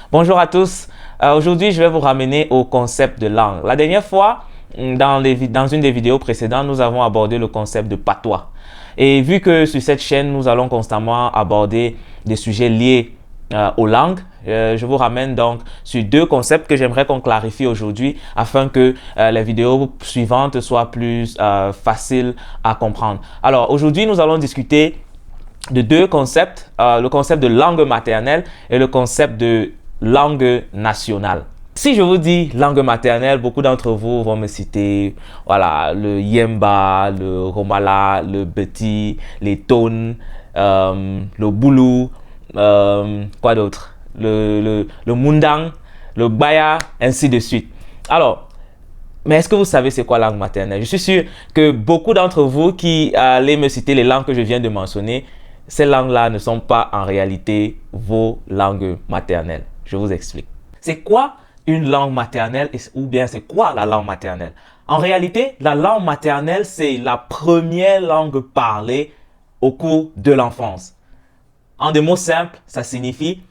Bonjour à tous. Aujourd'hui, je vais vous ramener au concept de langue. La dernière fois, dans une des vidéos précédentes, nous avons abordé le concept de patois. Et vu que sur cette chaîne, nous allons constamment aborder des sujets liés aux langues, je vous ramène donc sur deux concepts que j'aimerais qu'on clarifie aujourd'hui afin que les vidéos suivantes soient plus faciles à comprendre. Alors, aujourd'hui, nous allons discuter de deux concepts, le concept de langue maternelle et le concept de langue nationale. Si je vous dis langue maternelle, beaucoup d'entre vous vont me citer voilà, le Yemba, le Romala, le Beti, les Tones, le Boulou, quoi d'autre, le Mundang, le Baya, ainsi de suite. Alors, mais est-ce que vous savez c'est quoi langue maternelle? Je suis sûr que beaucoup d'entre vous qui allez me citer les langues que je viens de mentionner, ces langues-là ne sont pas en réalité vos langues maternelles. Je vous explique. C'est quoi une langue maternelle ou bien c'est quoi la langue maternelle? En réalité, la langue maternelle, c'est la première langue parlée au cours de l'enfance. En des mots simples, ça signifie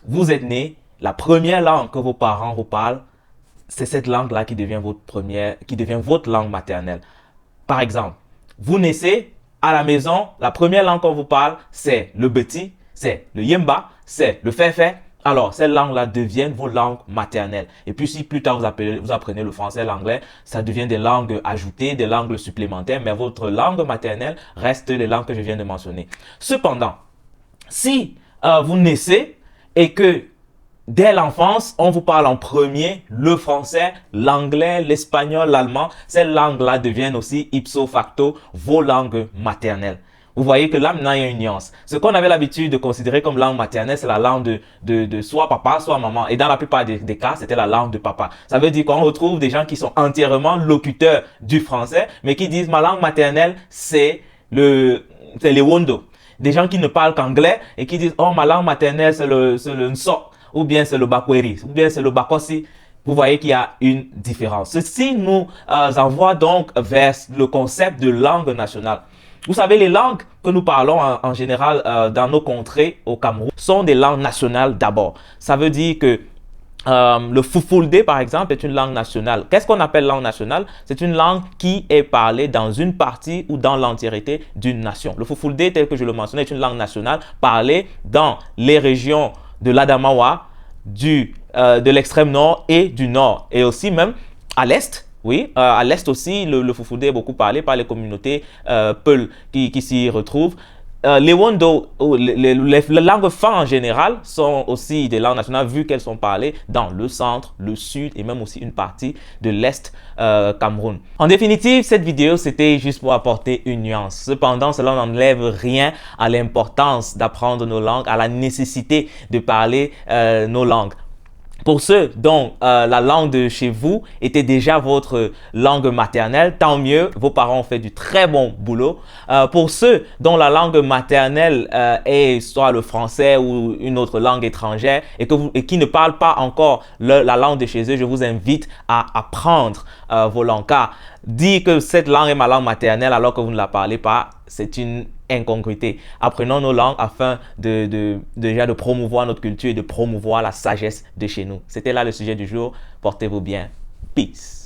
vous êtes né, la première langue que vos parents vous parlent, c'est cette langue-là qui devient votre langue maternelle. Par exemple, vous naissez à la maison, la première langue qu'on vous parle, c'est le Beti, c'est le Yemba, c'est le Fefe. Alors, ces langues-là deviennent vos langues maternelles. Et puis, si plus tard vous apprenez le français, l'anglais, ça devient des langues ajoutées, des langues supplémentaires, mais votre langue maternelle reste les langues que je viens de mentionner. Cependant, si vous naissez et que dès l'enfance, on vous parle en premier le français, l'anglais, l'espagnol, l'allemand. Ces langues-là deviennent aussi ipso facto vos langues maternelles. Vous voyez que là, maintenant, il y a une nuance. Ce qu'on avait l'habitude de considérer comme langue maternelle, c'est la langue de soit papa, soit maman. Et dans la plupart des cas, c'était la langue de papa. Ça veut dire qu'on retrouve des gens qui sont entièrement locuteurs du français, mais qui disent ma langue maternelle, c'est le Wondo. Des gens qui ne parlent qu'anglais et qui disent oh, ma langue maternelle, c'est le Nso. Ou bien c'est le Bakweri, ou bien c'est le Bakosi. Vous voyez qu'il y a une différence. Ceci nous envoie donc vers le concept de langue nationale. Vous savez, les langues que nous parlons en général dans nos contrées au Cameroun sont des langues nationales d'abord. Ça veut dire que le Fulfulde, par exemple, est une langue nationale. Qu'est-ce qu'on appelle langue nationale? C'est une langue qui est parlée dans une partie ou dans l'entièreté d'une nation. Le Fulfulde, tel que je le mentionnais, est une langue nationale parlée dans les régions de l'Adamawa, de l'extrême nord et du nord. Et aussi même à l'est, oui, à l'est aussi, le Fulfulde est beaucoup parlé par les communautés Peul qui s'y retrouvent. Les Wondo, les langues Fang en général sont aussi des langues nationales vu qu'elles sont parlées dans le centre, le sud et même aussi une partie de l'est Cameroun. En définitive, cette vidéo c'était juste pour apporter une nuance. Cependant, cela n'enlève rien à l'importance d'apprendre nos langues, à la nécessité de parler nos langues. Pour ceux dont la langue de chez vous était déjà votre langue maternelle, tant mieux, vos parents ont fait du très bon boulot. Pour ceux dont la langue maternelle est soit le français ou une autre langue étrangère et qui ne parlent pas encore la langue de chez eux, je vous invite à apprendre vos langues. Car dire que cette langue est ma langue maternelle alors que vous ne la parlez pas, c'est une incongruité. Apprenons nos langues afin déjà de promouvoir notre culture et de promouvoir la sagesse de chez nous. C'était là le sujet du jour. Portez-vous bien. Peace.